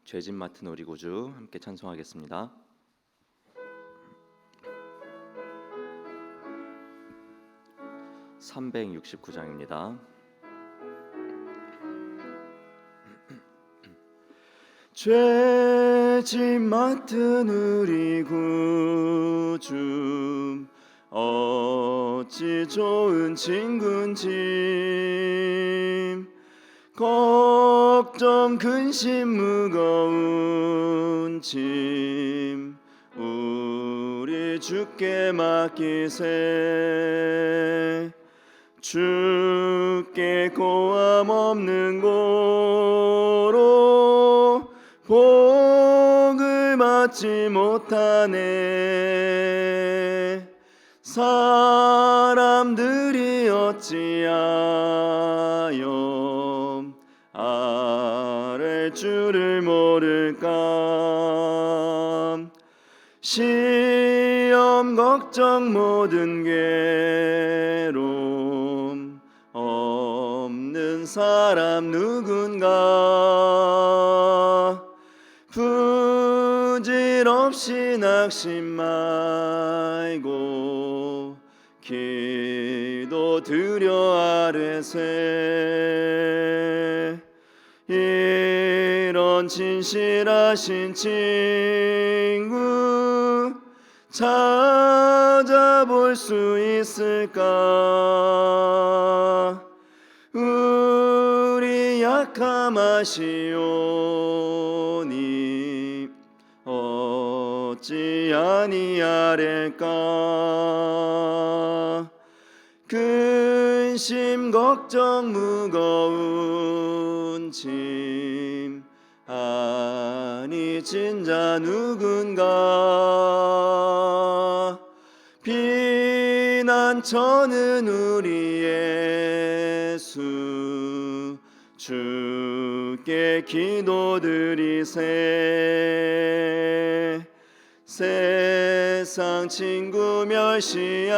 죄짐 맡은 우리 구주 함께 찬송하겠습니다. 369장입니다. 죄짐 맡은 우리 구주 어찌 좋은 친구인지 걱정 근심 무거운 짐 우리 주께 맡기세. 주께 고함 없는 고로 복을 받지 못하네. 사람들이 어찌하여 아랠 줄을 모를까. 시험 걱정 모든 괴로움 없는 사람 누군가. 부질없이 낙심 말고 기도 드려 아뢰세. 이런 진실하신 친구 찾아볼 수 있을까. 우리 약함하시오니 어찌 아니하릴까. 근심 걱정 무거운 짐 아니 진자 누군가. 비난처는 우리 예수 주께 기도드리세. 세상 친구 멸시하고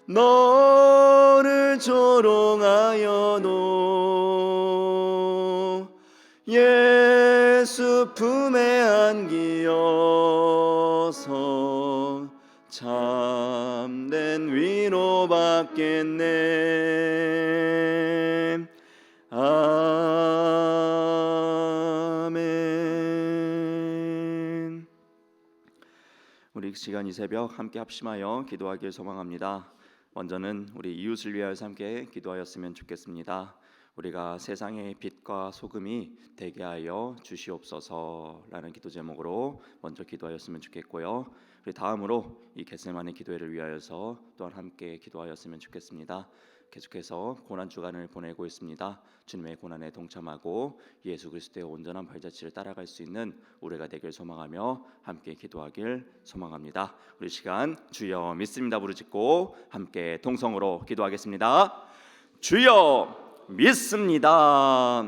너를 조롱하여도 예수 품에 안기어서 참된 위로 받겠네. 아멘. 우리 시간 이 새벽 함께 합심하여 기도하길 소망합니다. 먼저는 우리 이웃을 위하여서 함께 기도하였으면 좋겠습니다. 우리가 세상의 빛과 소금이 되게 하여 주시옵소서라는 기도 제목으로 먼저 기도하였으면 좋겠고요. 우리 다음으로 이 겟세마네 기도회를 위하여서 또한 함께 기도하였으면 좋겠습니다. 계속해서 고난 주간을 보내고 있습니다. 주님의 고난에 동참하고 예수 그리스도의 온전한 발자취를 따라갈 수 있는 우리가 되길 소망하며 함께 기도하길 소망합니다. 우리 시간 주여 믿습니다 부르짖고 함께 동성으로 기도하겠습니다. 주여 믿습니다.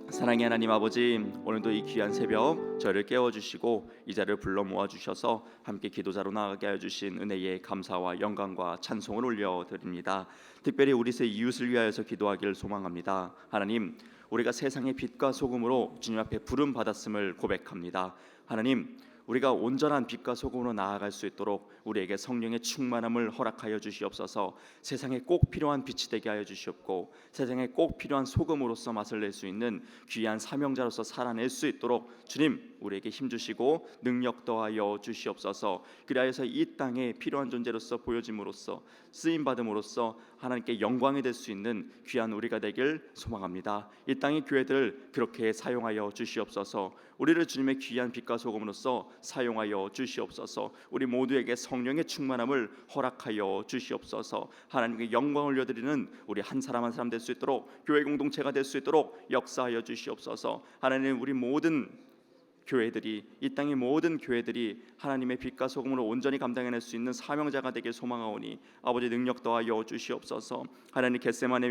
사랑의 하나님 아버지, 오늘도 이 귀한 새벽 저를 깨워주시고 이 자리를 불러 모아주셔서 함께 기도자로 나아가게 하여 주신 은혜에 감사와 영광과 찬송을 올려드립니다. 특별히 우리 새 이웃을 위하여서 기도하기를 소망합니다. 하나님, 우리가 세상의 빛과 소금으로 주님 앞에 부름 받았음을 고백합니다. 하나님, 우리가 온전한 빛과 소금으로 나아갈 수 있도록 우리에게 성령의 충만함을 허락하여 주시옵소서. 세상에 꼭 필요한 빛이 되게 하여 주시옵고 세상에 꼭 필요한 소금으로서 맛을 낼 수 있는 귀한 사명자로서 살아낼 수 있도록 주님 우리에게 힘주시고 능력 더하여 주시옵소서. 그리하여서 이 땅에 필요한 존재로서 보여짐으로써 쓰임받음으로써 하나님께 영광이 될 수 있는 귀한 우리가 되길 소망합니다. 이 땅의 교회들 그렇게 사용하여 주시옵소서. 우리를 주님의 귀한 빛과 소금으로써 사용하여 주시옵소서. 우리 모두에게 성령의 충만함을 허락하여 주시옵소서. 하나님께 영광을 올려드리는 우리 한 사람 한 사람 될 수 있도록 교회 공동체가 될 수 있도록 역사하여 주시옵소서. 하나님, 우리 모든 교회들이, 이 땅의 모든 교회들이 하나님의 빛과 소금으로 온전히 감당해낼 수 있는 사명자가 되길 소망하오니 아버지 능력 더하여 주시옵소서. 하나님 겟세마네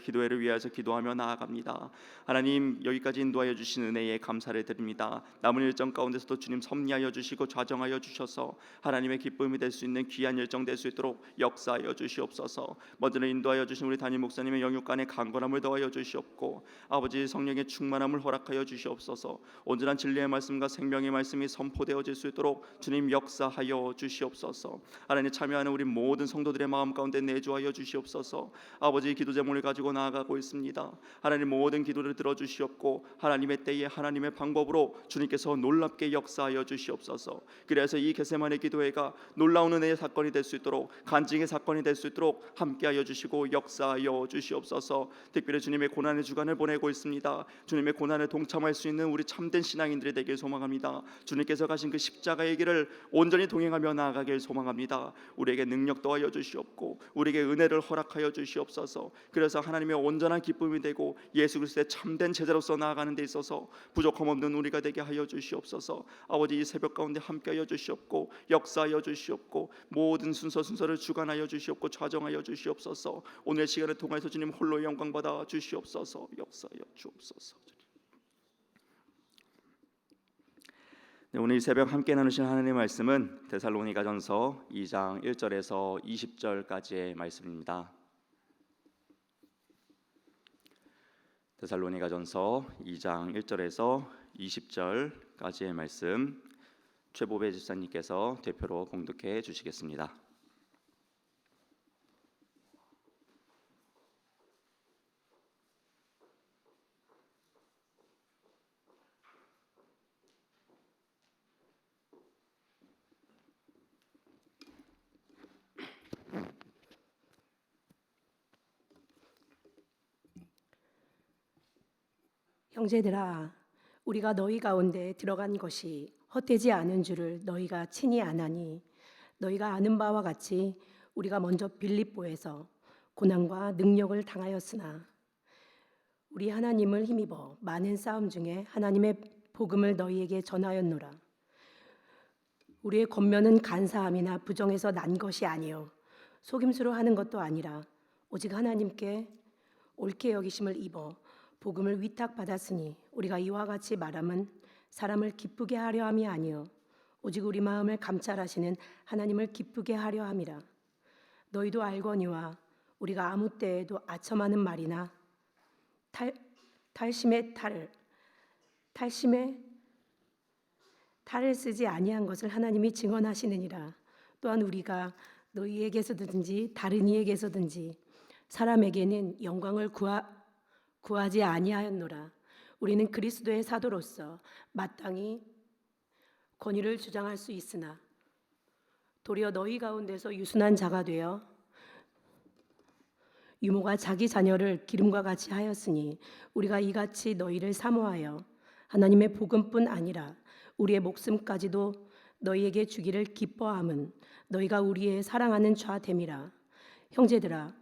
기도회를 위하여서 기도하며 나아갑니다. 하나님 여기까지 인도하여 주신 은혜에 감사를 드립니다. 남은 일정 가운데서도 주님 섭리하여 주시고 좌정하여 주셔서 하나님의 기쁨이 될 수 있는 귀한 일정 될 수 있도록 역사하여 주시옵소서. 먼저 인도하여 주신 우리 담임 목사님의 영육간의 강건함을 더하여 주시옵고 아버지 성령의 충만함을 허락하여 주시옵소서. 온전한 진리의 말씀과 생명의 말씀이 선포되어질 수 있도록 주님 역사하여 주시옵소서. 하나님 참여하는 우리 모든 성도들의 마음 가운데 내주하여 주시옵소서. 아버지 기도 제목을 가지고 나아가고 있습니다. 하나님 모든 기도를 들어주시옵고 하나님의 때에 하나님의 방법으로 주님께서 놀랍게 역사하여 주시옵소서. 그래서 이 겟세마네 기도회가 놀라운 은혜의 사건이 될 수 있도록, 간증의 사건이 될 수 있도록 함께하여 주시고 역사하여 주시옵소서. 특별히 주님의 고난의 주간을 보내고 있습니다. 주님의 고난을 동참할 수 있는 우리 참된 신앙인들이 되길 소망합니다. 주님께서 가신 그 십자가의 길을 온전히 동행하며 나아가길 소망합니다. 우리에게 능력 더하여 주시옵고 우리에게 은혜를 허락하여 주시옵소서. 그래서 하나님의 온전한 기쁨이 되고 예수 그리스도의 참된 제자로서 나아가는 데 있어서 부족함 없는 우리가 되게 하여 주시옵소서. 아버지 이 새벽 가운데 함께하여 주시옵고 역사하여 주시옵고 모든 순서를 주관하여 주시옵고 좌정하여 주시옵소서. 오늘 시간을 통해서 주님 홀로 영광 받아 주시옵소서. 역사하여 주옵소서. 네, 오늘 이 새벽 함께 나누신 하나님의 말씀은 데살로니가전서 2장 1절에서 20절까지의 말씀입니다. 데살로니가전서 2장 1절에서 20절까지의 말씀 최보배 집사님께서 대표로 봉독해 주시겠습니다. 형제들아, 우리가 너희 가운데 들어간 것이 헛되지 않은 줄을 너희가 친히 아나니 너희가 아는 바와 같이 우리가 먼저 빌립보에서 고난과 능력을 당하였으나 우리 하나님을 힘입어 많은 싸움 중에 하나님의 복음을 너희에게 전하였노라. 우리의 권면은 간사함이나 부정해서 난 것이 아니요 속임수로 하는 것도 아니라 오직 하나님께 옳게 여기심을 입어 복음을 위탁받았으니 우리가 이와 같이 말함은 사람을 기쁘게 하려 함이 아니요 오직 우리 마음을 감찰하시는 하나님을 기쁘게 하려 함이라. 너희도 알거니와 우리가 아무 때에도 아첨하는 말이나 탈심의 탈을 쓰지 아니한 것을 하나님이 증언하시느니라. 또한 우리가 너희에게서든지 다른 이에게서든지 사람에게는 영광을 구하지 아니하였노라. 우리는 그리스도의 사도로서 마땅히 권위를 주장할 수 있으나 도리어 너희 가운데서 유순한 자가 되어 유모가 자기 자녀를 기름과 같이 하였으니 우리가 이같이 너희를 사모하여 하나님의 복음뿐 아니라 우리의 목숨까지도 너희에게 주기를 기뻐함은 너희가 우리의 사랑하는 자됨이라. 형제들아,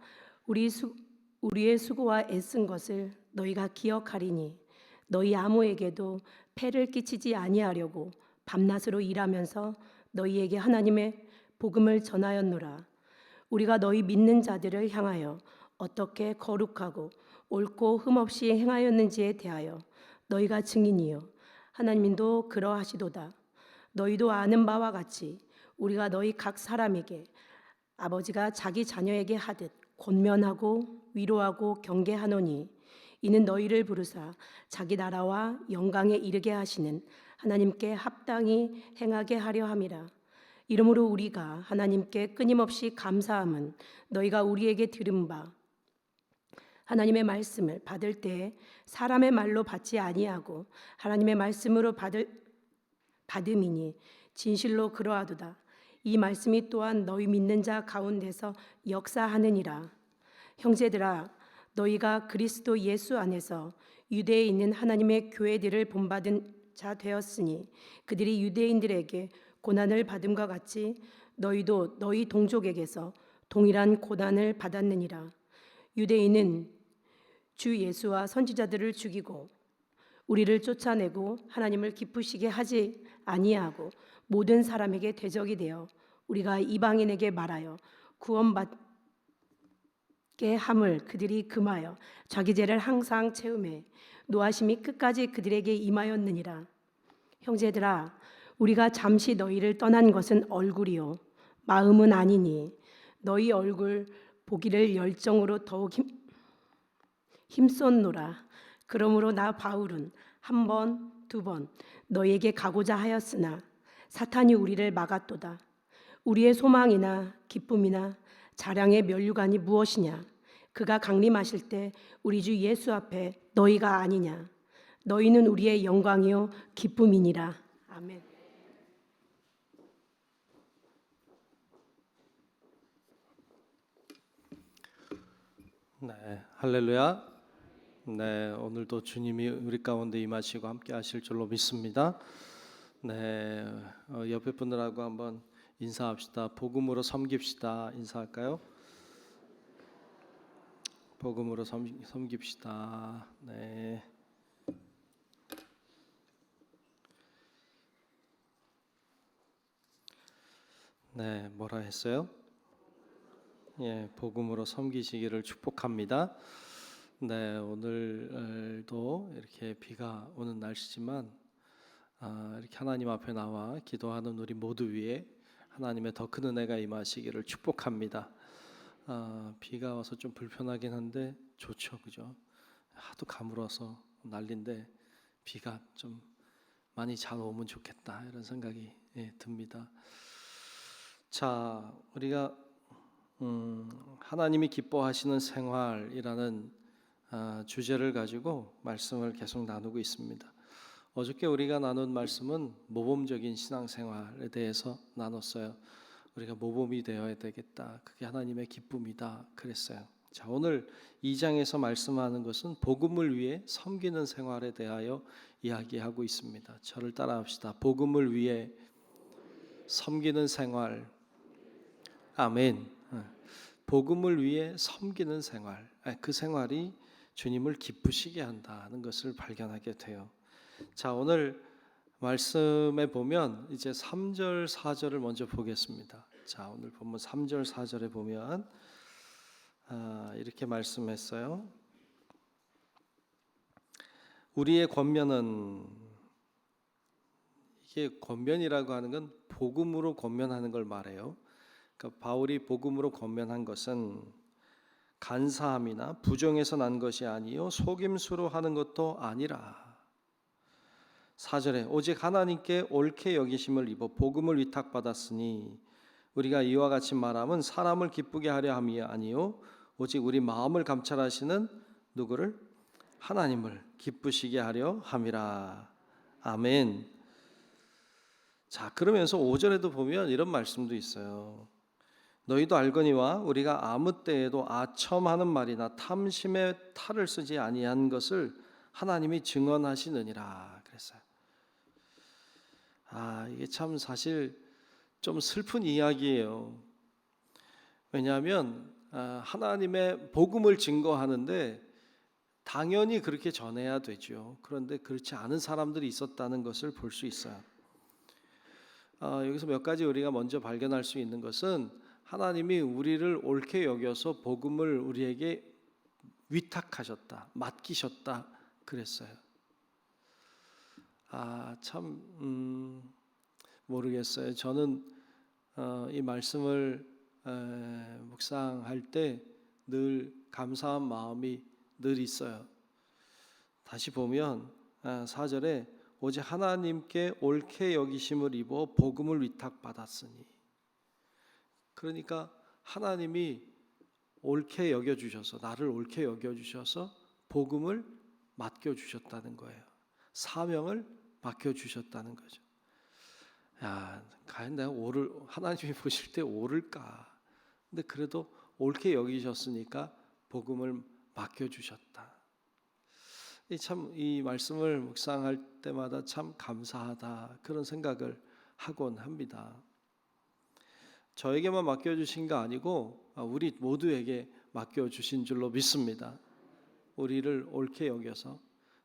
우리의 수고와 애쓴 것을 너희가 기억하리니 너희 아무에게도 폐를 끼치지 아니하려고 밤낮으로 일하면서 너희에게 하나님의 복음을 전하였노라. 우리가 너희 믿는 자들을 향하여 어떻게 거룩하고 옳고 흠없이 행하였는지에 대하여 너희가 증인이요 하나님도 그러하시도다. 너희도 아는 바와 같이 우리가 너희 각 사람에게 아버지가 자기 자녀에게 하듯 권면하고 위로하고 경계하노니 이는 너희를 부르사 자기 나라와 영광에 이르게 하시는 하나님께 합당히 행하게 하려 함이라. 이러므로 우리가 하나님께 끊임없이 감사함은 너희가 우리에게 들은 바 하나님의 말씀을 받을 때에 사람의 말로 받지 아니하고 하나님의 말씀으로 받음이니 진실로 그러하도다. 이 말씀이 또한 너희 믿는 자 가운데서 역사하느니라. 형제들아, 너희가 그리스도 예수 안에서 유대에 있는 하나님의 교회들을 본받은 자 되었으니 그들이 유대인들에게 고난을 받음과 같이 너희도 너희 동족에게서 동일한 고난을 받았느니라. 유대인은 주 예수와 선지자들을 죽이고 우리를 쫓아내고 하나님을 기쁘시게 하지 아니하고 모든 사람에게 대적이 되어 우리가 이방인에게 말하여 구원받게 함을 그들이 금하여 자기 죄를 항상 채우매 노하심이 끝까지 그들에게 임하였느니라. 형제들아, 우리가 잠시 너희를 떠난 것은 얼굴이요 마음은 아니니 너희 얼굴 보기를 열정으로 더욱 힘썼노라. 그러므로 나 바울은 한 번, 두 번 너희에게 가고자 하였으나 사탄이 우리를 막았도다. 우리의 소망이나 기쁨이나 자랑의 면류관이 무엇이냐? 그가 강림하실 때 우리 주 예수 앞에 너희가 아니냐? 너희는 우리의 영광이요 기쁨이니라. 아멘. 네, 할렐루야. 네, 오늘도 주님이 우리 가운데 임하시고 함께 하실 줄로 믿습니다. 네, 옆에 분들하고 한번 인사합시다. 복음으로 섬깁시다. 인사할까요? 복음으로 섬깁시다. 네. 네, 뭐라 했어요? 예, 복음으로 섬기시기를 축복합니다. 네, 오늘도 이렇게 비가 오는 날씨지만 이렇게 하나님 앞에 나와 기도하는 우리 모두 위에 하나님의 더 큰 은혜가 임하시기를 축복합니다. 비가 와서 좀 불편하긴 한데 좋죠, 그죠? 하도 가물어서 난리인데 비가 좀 많이 잘 오면 좋겠다 이런 생각이 듭니다. 자, 우리가 하나님이 기뻐하시는 생활이라는 주제를 가지고 말씀을 계속 나누고 있습니다. 어저께 우리가 나눈 말씀은 모범적인 신앙생활에 대해서 나눴어요. 우리가 모범이 되어야 되겠다. 그게 하나님의 기쁨이다. 그랬어요. 자, 오늘 2장에서 말씀하는 것은 복음을 위해 섬기는 생활에 대하여 이야기하고 있습니다. 저를 따라합시다. 복음을 위해 섬기는 생활. 아멘. 복음을 위해 섬기는 생활. 그 생활이 주님을 기쁘시게 한다는 것을 발견하게 돼요. 자, 오늘 말씀에 보면 이제 3절 4절을 먼저 보겠습니다. 자, 오늘 본문 3절 4절에 보면 이렇게 말씀했어요. 우리의 권면은, 이게 권면이라고 하는 건 복음으로 권면하는 걸 말해요. 그러니까 바울이 복음으로 권면한 것은 간사함이나 부정에서 난 것이 아니요 속임수로 하는 것도 아니라 4절에 오직 하나님께 옳게 여기심을 입어 복음을 위탁받았으니 우리가 이와 같이 말함은 사람을 기쁘게 하려 함이 아니요 오직 우리 마음을 감찰하시는 누구를? 하나님을 기쁘시게 하려 함이라. 아멘. 자, 그러면서 5절에도 보면 이런 말씀도 있어요. 너희도 알거니와 우리가 아무 때에도 아첨하는 말이나 탐심의 탈을 쓰지 아니한 것을 하나님이 증언하시느니라 그랬어요. 이게 참 사실 좀 슬픈 이야기예요. 왜냐하면 하나님의 복음을 증거하는데 당연히 그렇게 전해야 되죠. 그런데 그렇지 않은 사람들이 있었다는 것을 볼 수 있어요. 여기서 몇 가지 우리가 먼저 발견할 수 있는 것은 하나님이 우리를 옳게 여겨서 복음을 우리에게 위탁하셨다, 맡기셨다 그랬어요. 참 모르겠어요. 저는 이 말씀을 묵상할 때 늘 감사한 마음이 늘 있어요. 다시 보면 4절에 오직 하나님께 옳게 여기심을 입어 복음을 위탁받았으니, 그러니까 하나님이 옳게 여겨주셔서, 나를 옳게 여겨주셔서 복음을 맡겨주셨다는 거예요. 사명을 맡겨주셨다는 거죠. 과연 내가 하나님이 보실 때 옳을까? 근데 그래도 옳게 여기셨으니까 복음을 맡겨주셨다. 참 이 말씀을 묵상할 때마다 참 감사하다 그런 생각을 하곤 합니다. 저에게만 맡겨주신 거 아니고 우리 모두에게 맡겨주신 줄로 믿습니다. 우리를 옳게 여겨서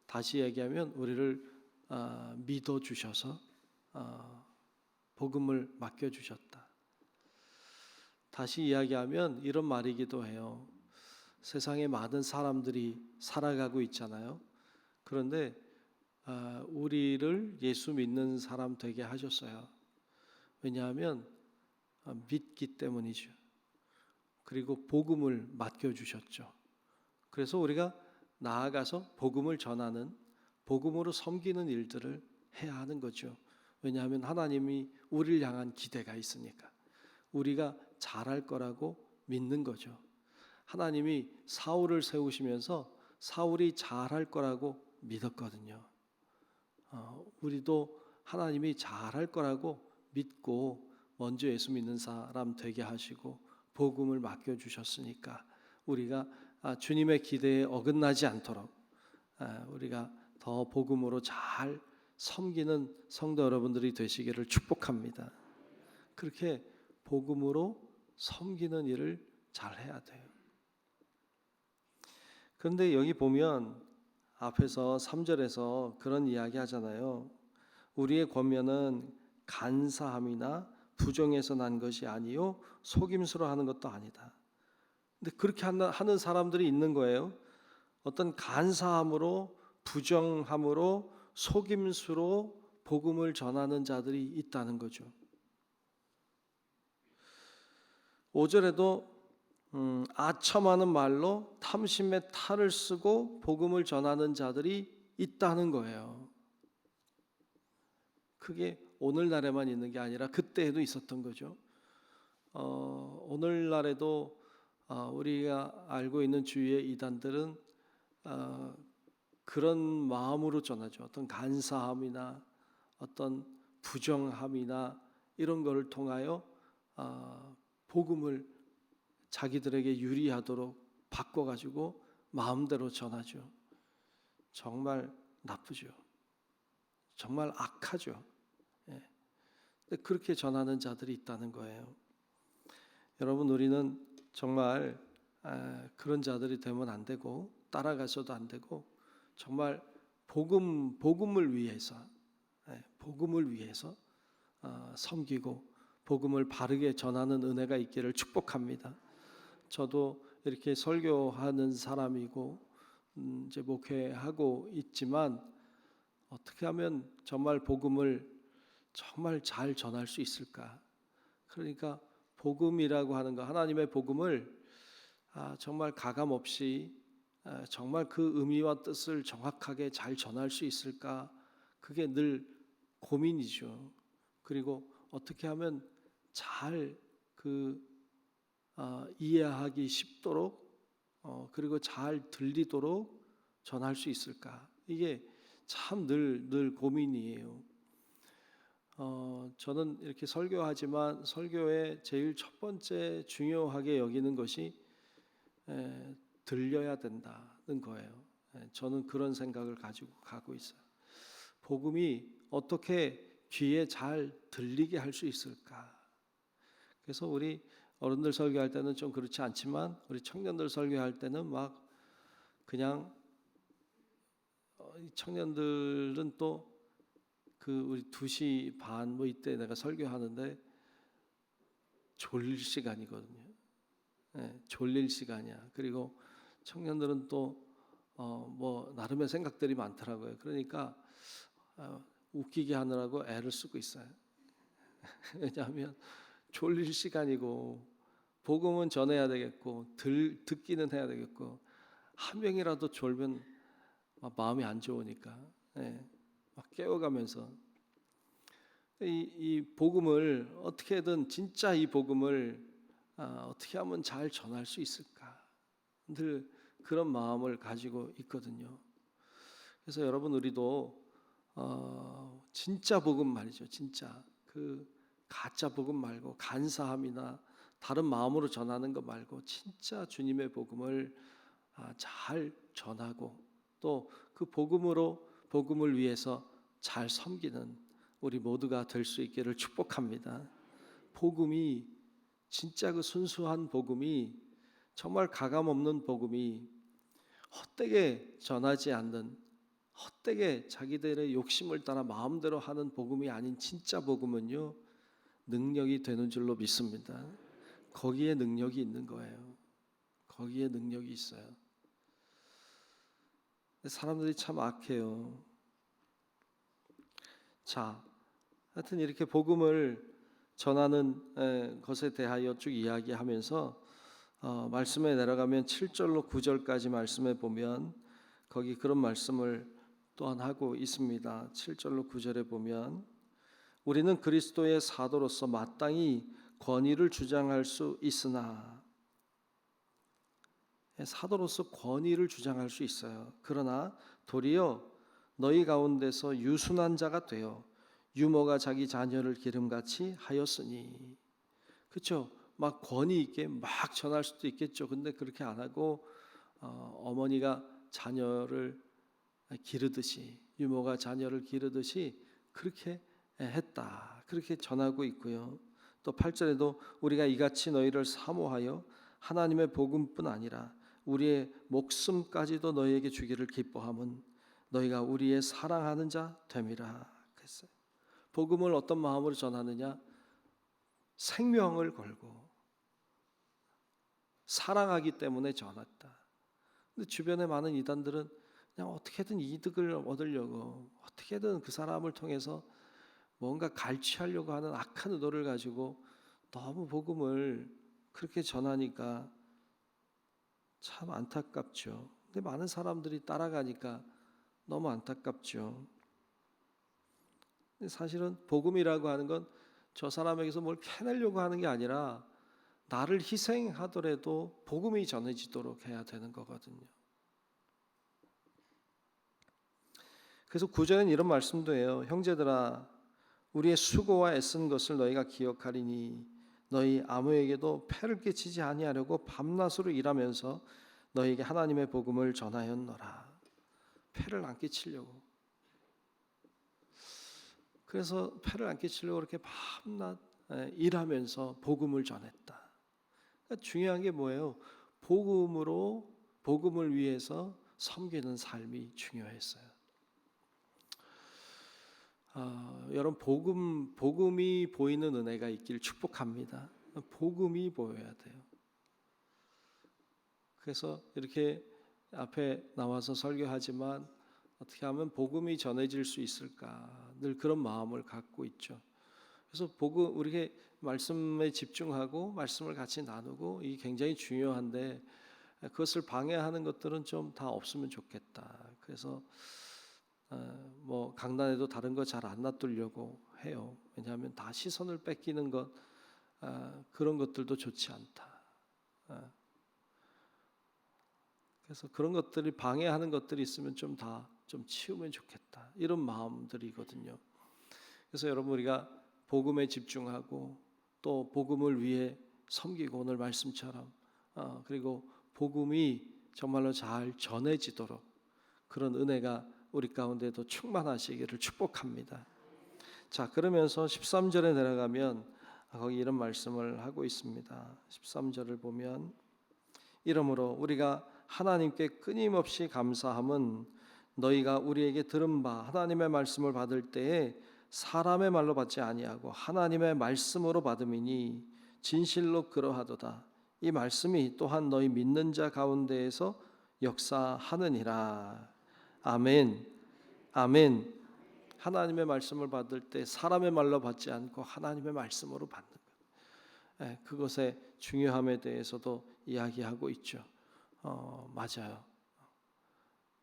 다시 얘기하면 우리를 믿어 주셔서 복음을 맡겨 주셨다. 다시 이야기하면 이런 말이기도 해요. 세상에 많은 사람들이 살아가고 있잖아요. 그런데 우리를 예수 믿는 사람 되게 하셨어요. 왜냐하면 믿기 때문이죠. 그리고 복음을 맡겨주셨죠. 그래서 우리가 나아가서 복음을 전하는, 복음으로 섬기는 일들을 해야 하는 거죠. 왜냐하면 하나님이 우리를 향한 기대가 있으니까. 우리가 잘할 거라고 믿는 거죠. 하나님이 사울을 세우시면서 사울이 잘할 거라고 믿었거든요. 우리도 하나님이 잘할 거라고 믿고 먼저 예수 믿는 사람 되게 하시고 복음을 맡겨주셨으니까 우리가 주님의 기대에 어긋나지 않도록 우리가 더 복음으로 잘 섬기는 성도 여러분들이 되시기를 축복합니다. 그렇게 복음으로 섬기는 일을 잘 해야 돼요. 그런데 여기 보면 앞에서 3절에서 그런 이야기 하잖아요. 우리의 권면은 간사함이나 부정에서 난 것이 아니요 속임수로 하는 것도 아니다. 근데 그렇게 하는 사람들이 있는 거예요. 어떤 간사함으로 부정함으로 속임수로 복음을 전하는 자들이 있다는 거죠. 5절에도 아첨하는 말로 탐심의 탈을 쓰고 복음을 전하는 자들이 있다는 거예요. 그게 오늘날에만 있는 게 아니라 그때에도 있었던 거죠. 오늘날에도 우리가 알고 있는 주위의 이단들은 그런 마음으로 전하죠. 어떤 간사함이나 어떤 부정함이나 이런 것을 통하여 복음을 자기들에게 유리하도록 바꿔가지고 마음대로 전하죠. 정말 나쁘죠. 정말 악하죠. 근데 그렇게 전하는 자들이 있다는 거예요. 여러분, 우리는 정말 그런 자들이 되면 안 되고 따라가서도 안 되고 정말 복음을 위해서 섬기고 복음을 바르게 전하는 은혜가 있기를 축복합니다. 저도 이렇게 설교하는 사람이고 이제 목회하고 있지만 어떻게 하면 정말 복음을 정말 잘 전할 수 있을까? 그러니까 복음이라고 하는 거, 하나님의 복음을 정말 가감 없이 정말 그 의미와 뜻을 정확하게 잘 전할 수 있을까? 그게 늘 고민이죠. 그리고 어떻게 하면 잘 이해하기 쉽도록 그리고 잘 들리도록 전할 수 있을까? 이게 참 늘 고민이에요. 저는 이렇게 설교하지만 설교의 제일 첫 번째 중요하게 여기는 것이 들려야 된다는 거예요. 저는 그런 생각을 가지고 가고 있어요. 복음이 어떻게 귀에 잘 들리게 할 수 있을까? 그래서 우리 어른들 설교할 때는 좀 그렇지 않지만 우리 청년들 설교할 때는 막 그냥 청년들은 또 우리 2시 반 뭐 이때 내가 설교하는데 졸릴 시간이거든요. 졸릴 시간이야. 그리고 청년들은 또 뭐 나름의 생각들이 많더라고요. 그러니까 웃기게 하느라고 애를 쓰고 있어요. 왜냐하면 졸릴 시간이고 복음은 전해야 되겠고 듣기는 해야 되겠고 한 명이라도 졸면 마음이 안 좋으니까 막 깨워가면서 이 복음을 어떻게든 진짜 이 복음을 어떻게 하면 잘 전할 수 있을까 늘 그런 마음을 가지고 있거든요. 그래서 여러분 우리도 진짜 복음 말이죠. 진짜 그 가짜 복음 말고 간사함이나 다른 마음으로 전하는 것 말고 진짜 주님의 복음을 잘 전하고 또 그 복음을 위해서 잘 섬기는 우리 모두가 될 수 있기를 축복합니다. 복음이 진짜 그 순수한 복음이 정말 가감 없는 복음이 헛되게 전하지 않는 헛되게 자기들의 욕심을 따라 마음대로 하는 복음이 아닌 진짜 복음은요, 능력이 되는 줄로 믿습니다. 거기에 능력이 있는 거예요. 거기에 능력이 있어요. 근데 사람들이 참 악해요. 자, 하여튼 이렇게 복음을 전하는 것에 대하여 쭉 이야기하면서 말씀에 내려가면 7절로 9절까지 말씀에 보면 거기 그런 말씀을 또한 하고 있습니다. 7절로 9절에 보면 우리는 그리스도의 사도로서 마땅히 권위를 주장할 수 있으나, 사도로서 권위를 주장할 수 있어요. 그러나 도리어 너희 가운데서 유순한 자가 되어 유모가 자기 자녀를 기름같이 하였으니. 그렇죠? 막 권위 있게 막 전할 수도 있겠죠. 근데 그렇게 안 하고 어머니가 자녀를 기르듯이, 유모가 자녀를 기르듯이 그렇게 했다. 그렇게 전하고 있고요. 또 8절에도 우리가 이같이 너희를 사모하여 하나님의 복음뿐 아니라 우리의 목숨까지도 너희에게 주기를 기뻐함은 너희가 우리의 사랑하는 자 됨이라 그랬어요. 복음을 어떤 마음으로 전하느냐? 생명을 걸고 사랑하기 때문에 전했다. 근데 주변에 많은 이단들은 그냥 어떻게든 이득을 얻으려고, 어떻게든 그 사람을 통해서 뭔가 갈취하려고 하는 악한 의도를 가지고 너무 복음을 그렇게 전하니까 참 안타깝죠. 근데 많은 사람들이 따라가니까 너무 안타깝죠. 근데 사실은 복음이라고 하는 건 저 사람에게서 뭘 캐내려고 하는 게 아니라 나를 희생하더라도 복음이 전해지도록 해야 되는 거거든요. 그래서 9절은 이런 말씀도 해요. 형제들아, 우리의 수고와 애쓴 것을 너희가 기억하리니 너희 아무에게도 폐를 끼치지 아니하려고 밤낮으로 일하면서 너희에게 하나님의 복음을 전하였노라. 폐를 안 끼치려고. 그래서 폐를 안 끼치려고 그렇게 밤낮 일하면서 복음을 전했다. 그러니까 중요한 게 뭐예요? 복음을 위해서 섬기는 삶이 중요했어요. 여러분, 복음이 보이는 은혜가 있길 축복합니다. 복음이 보여야 돼요. 그래서 이렇게 앞에 나와서 설교하지만 어떻게 하면 복음이 전해질 수 있을까? 늘 그런 마음을 갖고 있죠. 그래서 우리가 말씀에 집중하고 말씀을 같이 나누고 이게 굉장히 중요한데 그것을 방해하는 것들은 좀 다 없으면 좋겠다. 그래서 뭐 강단에도 다른 거 잘 안 놔두려고 해요. 왜냐하면 다 시선을 뺏기는 것, 그런 것들도 좋지 않다. 그래서 그런 것들이 방해하는 것들이 있으면 좀 치우면 좋겠다. 이런 마음들이거든요. 그래서 여러분, 우리가 복음에 집중하고 또 복음을 위해 섬기고 오늘 말씀처럼 그리고 복음이 정말로 잘 전해지도록 그런 은혜가 우리 가운데도 충만하시기를 축복합니다. 자, 그러면서 13절에 내려가면 거기 이런 말씀을 하고 있습니다. 13절을 보면 이러므로 우리가 하나님께 끊임없이 감사함은 너희가 우리에게 들은 바 하나님의 말씀을 받을 때에 사람의 말로 받지 아니하고 하나님의 말씀으로 받음이니 진실로 그러하도다. 이 말씀이 또한 너희 믿는 자 가운데에서 역사하느니라. 아멘. 아멘. 하나님의 말씀을 받을 때 사람의 말로 받지 않고 하나님의 말씀으로 받는 것. 그것의 중요함에 대해서도 이야기하고 있죠. 맞아요.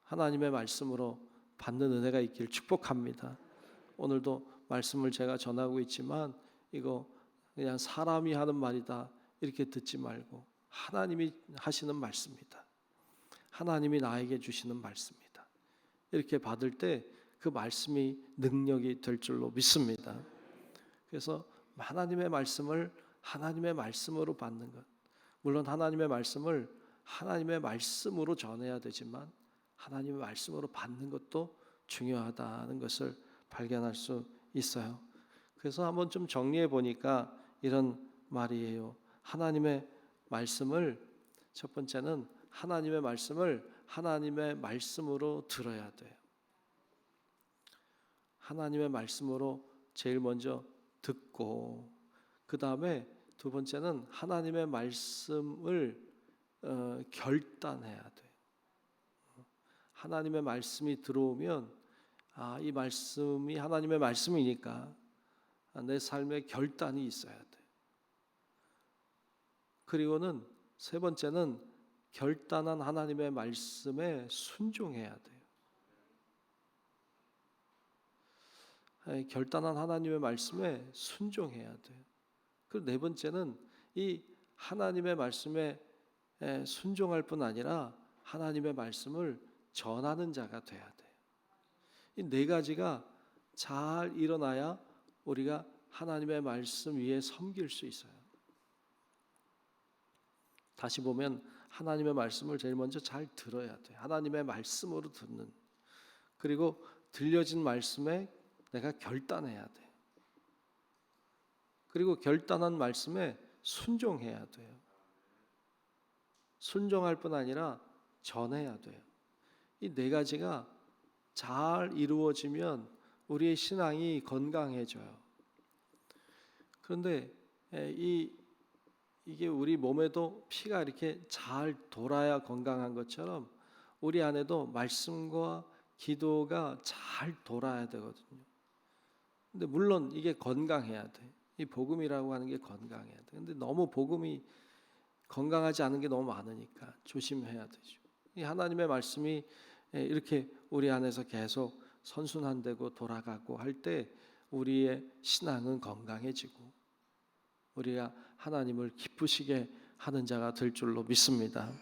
하나님의 말씀으로 받는 은혜가 있길 축복합니다. 오늘도 말씀을 제가 전하고 있지만 이거 그냥 사람이 하는 말이다 이렇게 듣지 말고 하나님이 하시는 말씀이다. 하나님이 나에게 주시는 말씀이다. 이렇게 받을 때 그 말씀이 능력이 될 줄로 믿습니다. 그래서 하나님의 말씀을 하나님의 말씀으로 받는 것. 물론 하나님의 말씀을 하나님의 말씀으로 전해야 되지만 하나님의 말씀으로 받는 것도 중요하다는 것을 발견할 수 있어요. 그래서 한번 좀 정리해 보니까 이런 말이에요. 하나님의 말씀을, 첫 번째는 하나님의 말씀을 하나님의 말씀으로 들어야 돼요. 하나님의 말씀으로 제일 먼저 듣고, 그 다음에 두 번째는 하나님의 말씀을 결단해야 돼. 하나님의 말씀이 들어오면 이 말씀이 하나님의 말씀이니까 내 삶에 결단이 있어야 돼. 그리고는 세 번째는 결단한 하나님의 말씀에 순종해야 돼요. 결단한 하나님의 말씀에 순종해야 돼요. 그리고 네 번째는 이 하나님의 말씀에 순종할 뿐 아니라 하나님의 말씀을 전하는 자가 돼야 돼요. 이 네 가지가 잘 일어나야 우리가 하나님의 말씀 위에 섬길 수 있어요. 다시 보면 하나님의 말씀을 제일 먼저 잘 들어야 돼요. 하나님의 말씀으로 듣는, 그리고 들려진 말씀에 내가 결단해야 돼. 그리고 결단한 말씀에 순종해야 돼요. 순종할 뿐 아니라 전해야 돼요. 이 네 가지가 잘 이루어지면 우리의 신앙이 건강해져요. 그런데 이게 우리 몸에도 피가 이렇게 잘 돌아야 건강한 것처럼 우리 안에도 말씀과 기도가 잘 돌아야 되거든요. 근데 물론 이게 건강해야 돼. 이 복음이라고 하는 게 건강해야 돼. 근데 너무 복음이 건강하지 않은 게 너무 많으니까 조심해야 되죠. 이 하나님의 말씀이 이렇게 우리 안에서 계속 선순환되고 돌아가고 할 때 우리의 신앙은 건강해지고 우리가 하나님을 기쁘시게 하는 자가 될 줄로 믿습니다.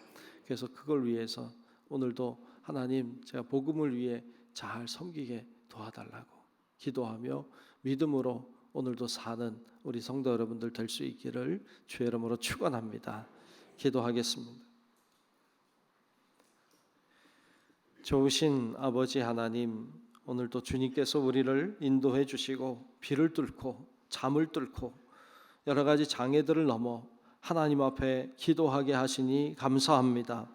그래서 그걸 위해서 오늘도 하나님, 제가 복음을 위해 잘 섬기게 도와달라고 기도하며 믿음으로 오늘도 사는 우리 성도 여러분들 될 수 있기를 주의 이름으로 축원합니다. 기도하겠습니다. 좋으신 아버지 하나님, 오늘도 주님께서 우리를 인도해 주시고 비를 뚫고 잠을 뚫고 여러 가지 장애들을 넘어 하나님 앞에 기도하게 하시니 감사합니다.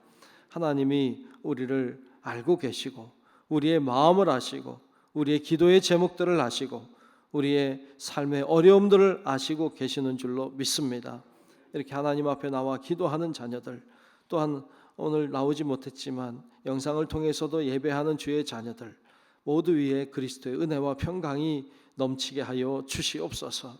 하나님이 우리를 알고 계시고 우리의 마음을 아시고 우리의 기도의 제목들을 아시고 우리의 삶의 어려움들을 아시고 계시는 줄로 믿습니다. 이렇게 하나님 앞에 나와 기도하는 자녀들, 또한 오늘 나오지 못했지만 영상을 통해서도 예배하는 주의 자녀들 모두 위에 그리스도의 은혜와 평강이 넘치게 하여 주시옵소서.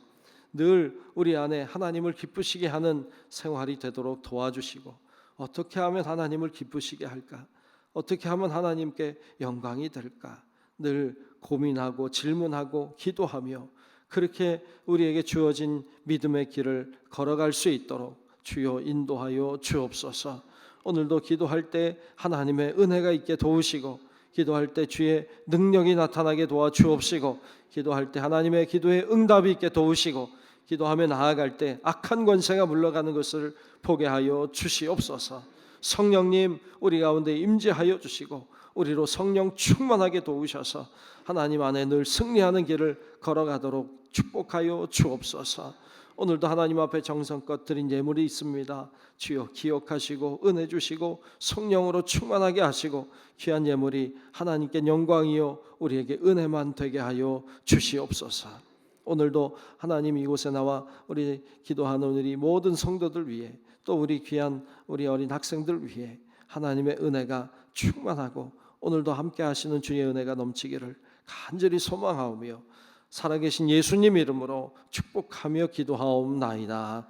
늘 우리 안에 하나님을 기쁘시게 하는 생활이 되도록 도와주시고, 어떻게 하면 하나님을 기쁘시게 할까? 어떻게 하면 하나님께 영광이 될까? 늘 고민하고 질문하고 기도하며 그렇게 우리에게 주어진 믿음의 길을 걸어갈 수 있도록 주여 인도하여 주옵소서. 오늘도 기도할 때 하나님의 은혜가 있게 도우시고, 기도할 때 주의 능력이 나타나게 도와주옵시고, 기도할 때 하나님의 기도에 응답이 있게 도우시고, 기도하며 나아갈 때 악한 권세가 물러가는 것을 보게 하여 주시옵소서. 성령님 우리 가운데 임재하여 주시고 우리로 성령 충만하게 도우셔서 하나님 안에 늘 승리하는 길을 걸어가도록 축복하여 주옵소서. 오늘도 하나님 앞에 정성껏 드린 예물이 있습니다. 주여 기억하시고 은혜 주시고 성령으로 충만하게 하시고 귀한 예물이 하나님께 영광이요 우리에게 은혜만 되게 하여 주시옵소서. 오늘도 하나님 이곳에 나와 우리 기도하는 우리 모든 성도들 위해, 또 우리 귀한 우리 어린 학생들 위해 하나님의 은혜가 충만하고 오늘도 함께 하시는 주의 은혜가 넘치기를 간절히 소망하오며 살아계신 예수님 이름으로 축복하며 기도하옵나이다.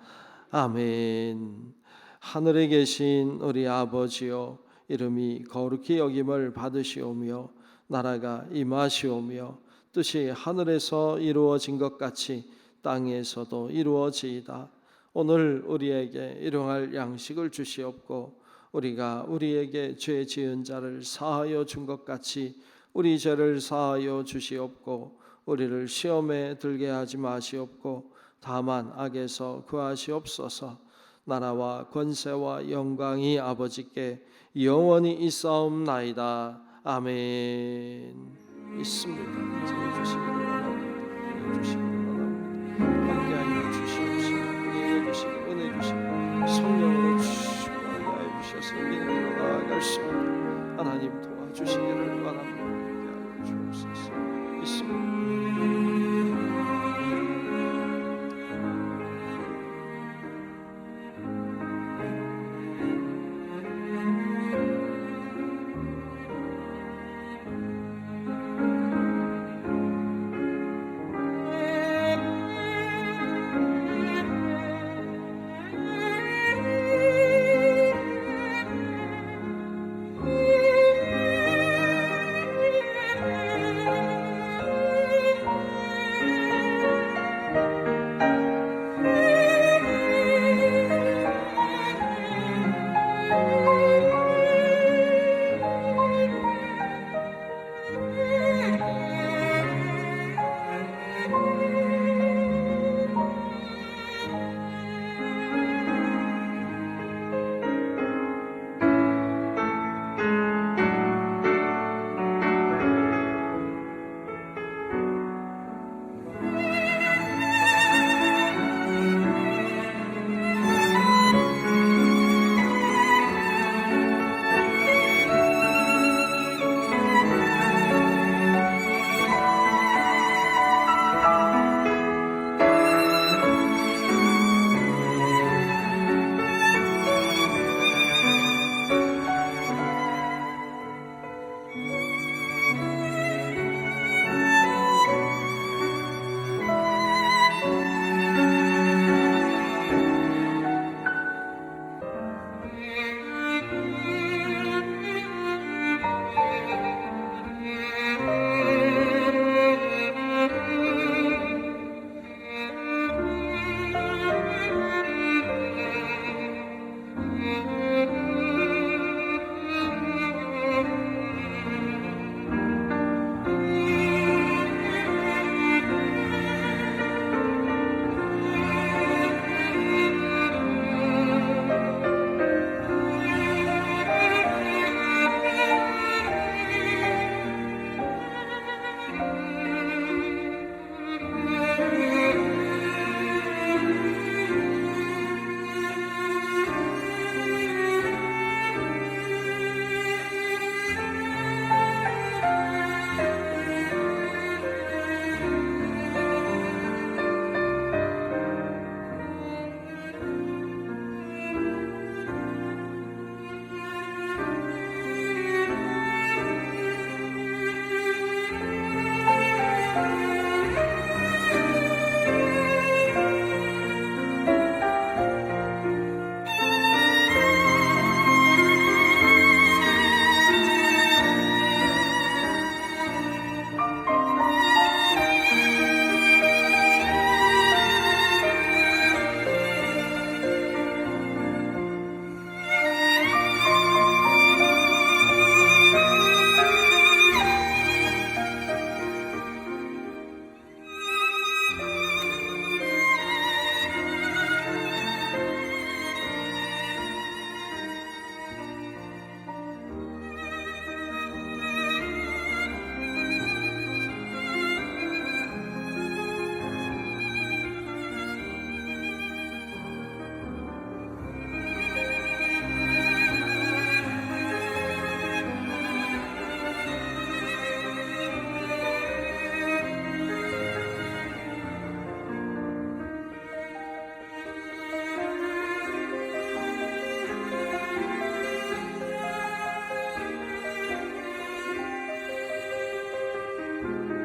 아멘. 하늘에 계신 우리 아버지여, 이름이 거룩히 여김을 받으시오며 나라가 임하시오며 뜻이 하늘에서 이루어진 것 같이 땅에서도 이루어지이다. 오늘 우리에게 일용할 양식을 주시옵고 우리가 우리에게 죄 지은 자를 사하여 준 것 같이 우리 죄를 사하여 주시옵고 우리를 시험에 들게 하지 마시옵고 다만 악에서 구하시옵소서. 나라와 권세와 영광이 아버지께 영원히 있사옵나이다. 아멘. 있습니다. 이제 주시기를 원합니다. 주시기를 원합니다. 함께하여 주시옵시고 은혜 주시고 은혜 주시고 성령으로 충만하게 하여 주셔서 우리는 길로 나아갈 수 있도록 하나님 도와주시기를 원합니다. 함께하여 주옵소서. 있습니다. 주